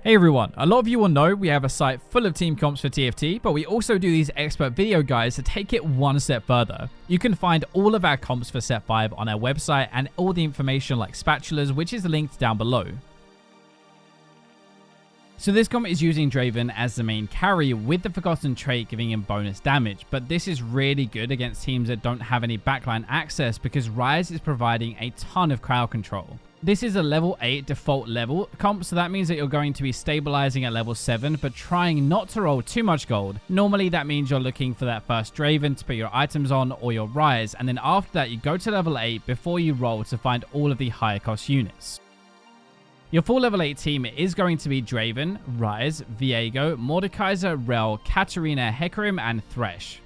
Hey everyone, a lot of you will know we have a site full of team comps for TFT, but we also do these expert video guides to take it one step further. You can find all of our comps for set 5 on our website and all the information like spatulas, which is linked down below. So this comp is using Draven as the main carry with the Forgotten trait giving him bonus damage, but this is really good against teams that don't have any backline access because Ryze is providing a ton of crowd control. This is a level 8 default level comp, so that means that you're going to be stabilizing at level 7, but trying not to roll too much gold. Normally that means you're looking for that first Draven to put your items on or your Ryze, and then after that you go to level 8 before you roll to find all of the higher cost units. Your full level 8 team is going to be Draven, Ryze, Viego, Mordekaiser, Rel, Katarina, Hecarim, and Thresh.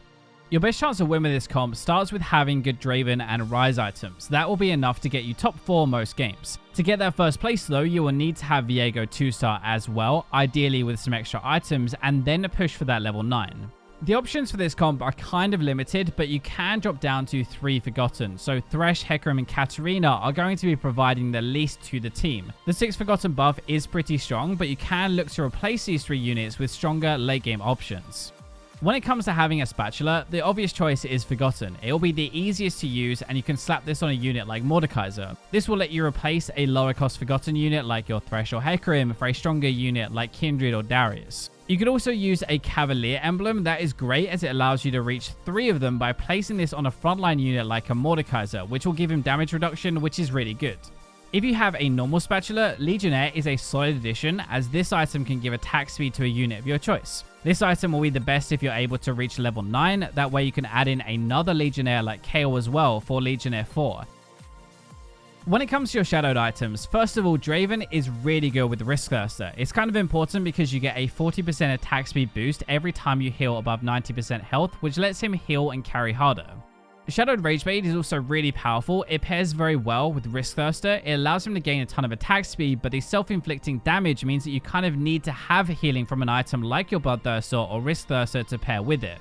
Your best chance to win with this comp starts with having good Draven and Ryze items. That will be enough to get you top 4 most games. To get that first place though, you will need to have Viego 2-star as well, ideally with some extra items, and then push for that level 9. The options for this comp are kind of limited, but you can drop down to 3 Forgotten, so Thresh, Hecarim, and Katarina are going to be providing the least to the team. The 6 Forgotten buff is pretty strong, but you can look to replace these 3 units with stronger late game options. When it comes to having a spatula, the obvious choice is Forgotten. It will be the easiest to use, and you can slap this on a unit like Mordekaiser. This will let you replace a lower cost Forgotten unit like your Thresh or Hecarim for a stronger unit like Kindred or Darius. You could also use a Cavalier emblem. That is great as it allows you to reach 3 of them by placing this on a frontline unit like a Mordekaiser, which will give him damage reduction, which is really good. If you have a normal spatula, Legionnaire is a solid addition as this item can give attack speed to a unit of your choice. This item will be the best if you're able to reach level 9, that way you can add in another Legionnaire like Kayle as well for Legionnaire 4. When it comes to your shadowed items, first of all, Draven is really good with Risk Thirster. It's kind of important because you get a 40% attack speed boost every time you heal above 90% health, which lets him heal and carry harder. Shadowed Ragebait is also really powerful. It pairs very well with Risk Thirster. It allows him to gain a ton of attack speed, but the self-inflicting damage means that you kind of need to have healing from an item like your Bloodthirster or Risk Thirster to pair with it.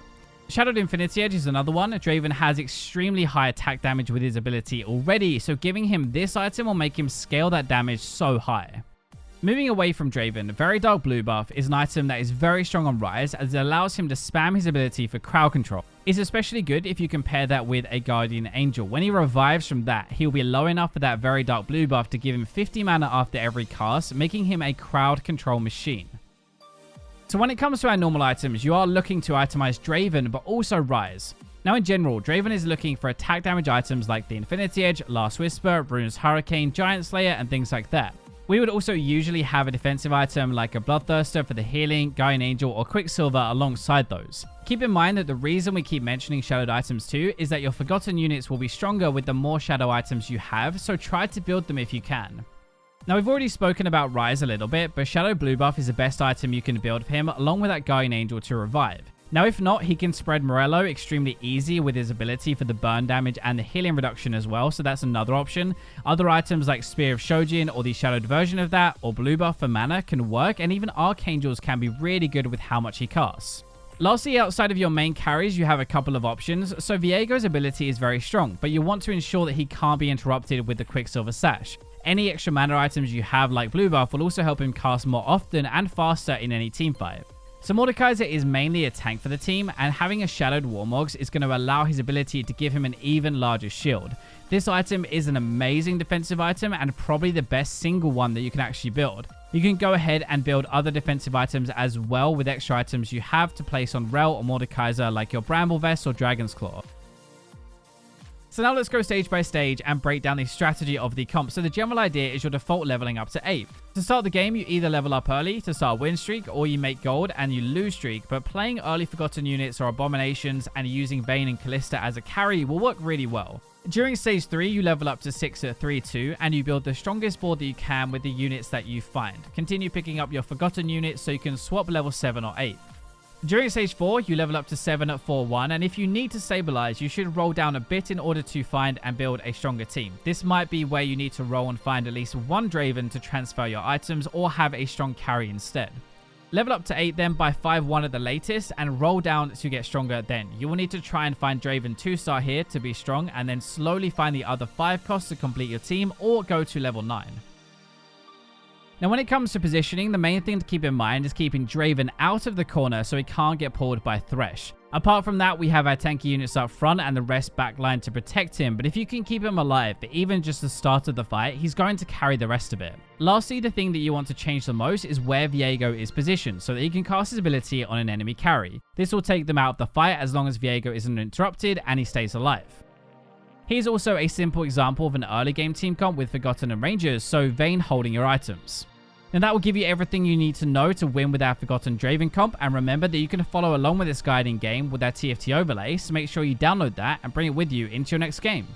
Shadowed Infinity Edge is another one. Draven has extremely high attack damage with his ability already, so giving him this item will make him scale that damage so high. Moving away from Draven, Very Dark Blue buff is an item that is very strong on Ryze as it allows him to spam his ability for crowd control. It's especially good if you compare that with a Guardian Angel. When he revives from that, he'll be low enough for that Very Dark Blue buff to give him 50 mana after every cast, making him a crowd control machine. So when it comes to our normal items, you are looking to itemize Draven, but also Ryze. Now in general, Draven is looking for attack damage items like the Infinity Edge, Last Whisper, Rune's Hurricane, Giant Slayer, and things like that. We would also usually have a defensive item like a Bloodthirster for the healing, Guardian Angel, or Quicksilver alongside those. Keep in mind that the reason we keep mentioning shadowed items too is that your Forgotten units will be stronger with the more shadow items you have, so try to build them if you can. Now we've already spoken about Ryze a little bit, but Shadow Blue buff is the best item you can build for him along with that Guardian Angel to revive. Now if not, he can spread Morello extremely easy with his ability for the burn damage and the healing reduction as well, so that's another option. Other items like Spear of Shojin or the shadowed version of that, or blue buff for mana can work, and even Archangels can be really good with how much he casts. Lastly, outside of your main carries, you have a couple of options. So Viego's ability is very strong, but you want to ensure that he can't be interrupted with the Quicksilver Sash. Any extra mana items you have like blue buff will also help him cast more often and faster in any teamfight. So Mordekaiser is mainly a tank for the team, and having a Shadowed Warmogs is going to allow his ability to give him an even larger shield. This item is an amazing defensive item and probably the best single one that you can actually build. You can go ahead and build other defensive items as well with extra items you have to place on Rel or Mordekaiser like your Bramble Vest or Dragon's Claw. So now let's go stage by stage and break down the strategy of the comp. So the general idea is your default leveling up to 8. To start the game, you either level up early to start a win streak, or you make gold and you lose streak, but playing early Forgotten units or Abominations and using Vayne and Callista as a carry will work really well. During stage 3, you level up to 6 at 3-2 and you build the strongest board that you can with the units that you find. Continue picking up your Forgotten units so you can swap level 7 or 8. During stage 4, you level up to 7 at 4-1, and if you need to stabilize, you should roll down a bit in order to find and build a stronger team. This might be where you need to roll and find at least one Draven to transfer your items or have a strong carry instead. Level up to 8 then by 5-1 at the latest and roll down to get stronger then. You will need to try and find Draven 2-star here to be strong and then slowly find the other 5 costs to complete your team or go to level 9. Now when it comes to positioning, the main thing to keep in mind is keeping Draven out of the corner so he can't get pulled by Thresh. Apart from that, we have our tanky units up front and the rest backline to protect him, but if you can keep him alive for even just the start of the fight, he's going to carry the rest of it. Lastly, the thing that you want to change the most is where Viego is positioned, so that he can cast his ability on an enemy carry. This will take them out of the fight as long as Viego isn't interrupted and he stays alive. Here's also a simple example of an early game team comp with Forgotten and Rangers, so Vayne holding your items. Now that will give you everything you need to know to win with our Forgotten Draven comp, and remember that you can follow along with this guide in game with our TFT overlay, so make sure you download that and bring it with you into your next game.